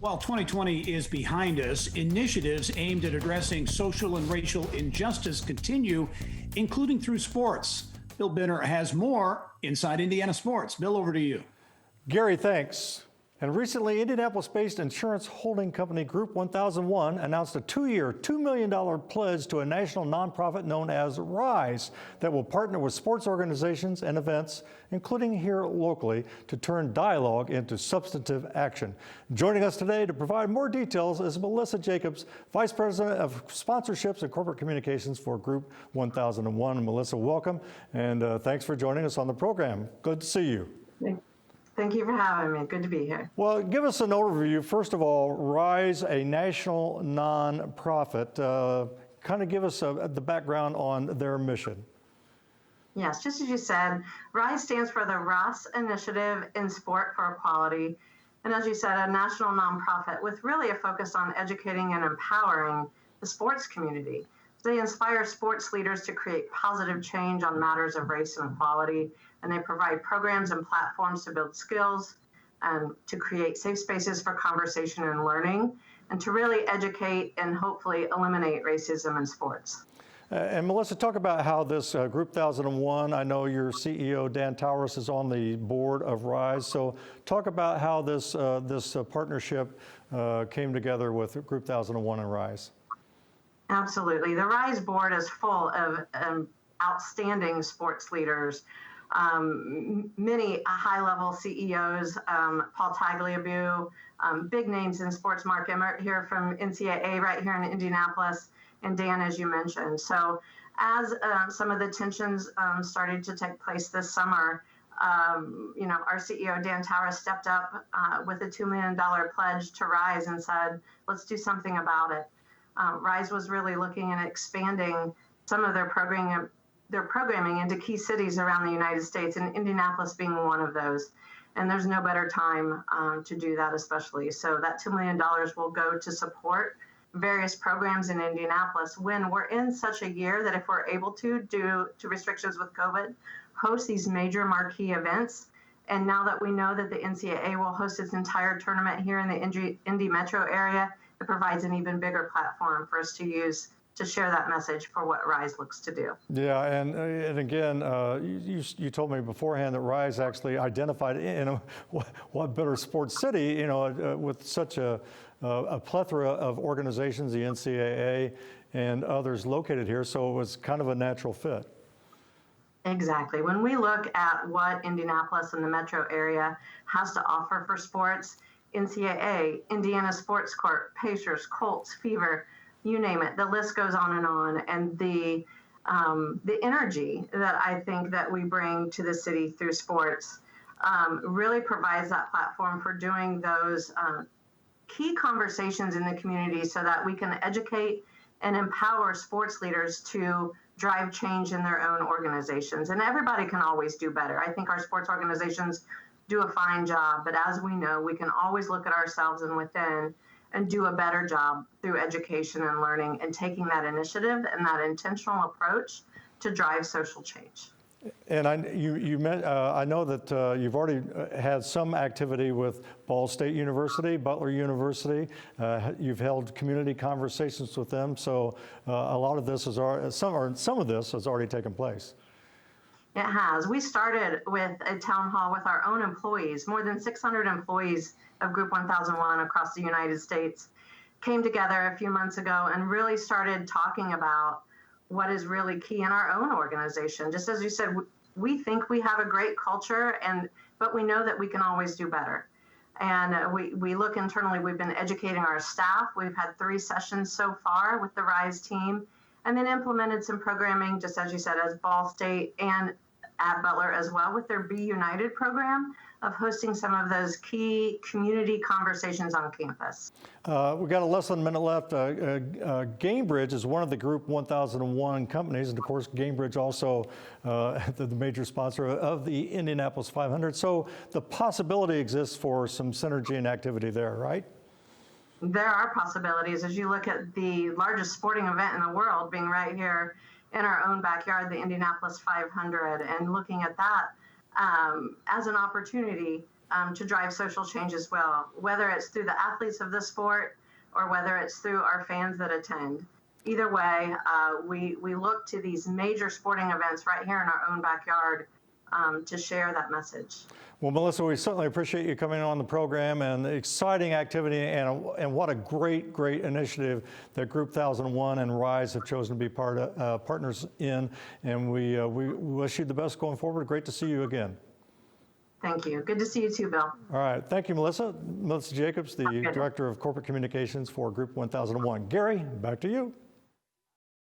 While 2020 is behind us, initiatives aimed at addressing social and racial injustice continue, including through sports. Bill Benner has more inside Indiana sports. Bill, over to you. Gary, thanks. And recently, Indianapolis-based insurance holding company Group1001 announced a two-year, $2 million pledge to a national nonprofit known as RISE that will partner with sports organizations and events, including here locally, to turn dialogue into substantive action. Joining us today to provide more details is Melissa Jacobs, Vice President of Sponsorships and Corporate Communications for Group1001. Melissa, welcome, and thanks for joining us on the program. Good to see you. Thank you for having me. Good to be here. Well, give us an overview. First of all, RISE, a national nonprofit. Kind of give us the background on their mission. Yes, just as you said, RISE stands for the Ross Initiative in Sport for Equality. And as you said, a national nonprofit with really a focus on educating and empowering the sports community. They inspire sports leaders to create positive change on matters of race and equality, and they provide programs and platforms to build skills and to create safe spaces for conversation and learning, and to really educate and hopefully eliminate racism in sports. And Melissa, talk about how this Group1001, I know your CEO, Dan Towers, is on the board of RISE. So talk about how this partnership came together with Group1001 and RISE. Absolutely. The RISE board is full of outstanding sports leaders, many high-level CEOs, Paul Tagliabue, big names in sports market here from NCAA right here in Indianapolis, and Dan, as you mentioned. So as some of the tensions started to take place this summer, our CEO, Dan Towers, stepped up with a $2 million pledge to RISE and said, let's do something about it. RISE was really looking at expanding some of their programming into key cities around the United States, and Indianapolis being one of those. And there's no better time to do that, especially. So that $2 million will go to support various programs in Indianapolis when we're in such a year that if we're able to, due to restrictions with COVID, host these major marquee events. And now that we know that the NCAA will host its entire tournament here in the Indy metro area, it provides an even bigger platform for us to use to share that message for what RISE looks to do. Yeah, and again, you told me beforehand that RISE actually identified what better sports city, with such a plethora of organizations, the NCAA and others located here, so it was kind of a natural fit. Exactly. When we look at what Indianapolis and the metro area has to offer for sports, NCAA, Indiana Sports Corp, Pacers, Colts, Fever, you name it, the list goes on. And the energy that I think that we bring to the city through sports really provides that platform for doing those key conversations in the community so that we can educate and empower sports leaders to drive change in their own organizations. And everybody can always do better. I think our sports organizations do a fine job, but as we know, we can always look at ourselves and within and do a better job through education and learning and taking that initiative and that intentional approach to drive social change. And I know that you've already had some activity with Ball State University, Butler University. You've held community conversations with them, so a lot of this some of this has already taken place. It has. We started with a town hall with our own employees. More than 600 employees of Group1001 across the United States came together a few months ago and really started talking about what is really key in our own organization. Just as you said, we think we have a great culture, but we know that we can always do better. And we look internally, we've been educating our staff. We've had 3 sessions so far with the RISE team, and then implemented some programming, just as you said, as Ball State and at Butler as well with their Be United program of hosting some of those key community conversations on campus. We've got less than a minute left. Gainbridge is one of the Group1001 companies, and of course Gainbridge also the major sponsor of the Indianapolis 500. So the possibility exists for some synergy and activity there, right? There are possibilities as you look at the largest sporting event in the world being right here in our own backyard, the Indianapolis 500, and looking at that as an opportunity to drive social change as well, whether it's through the athletes of the sport or whether it's through our fans that attend. Either way, we look to these major sporting events right here in our own backyard to share that message. Well, Melissa, we certainly appreciate you coming on the program and the exciting activity, and what a great initiative that Group 1001 and RISE have chosen to be partners in. And we wish you the best going forward. Great to see you again. Thank you. Good to see you too, Bill. All right. Thank you, Melissa. Melissa Jacobs, the Director of Corporate Communications for Group 1001. Gary, back to you.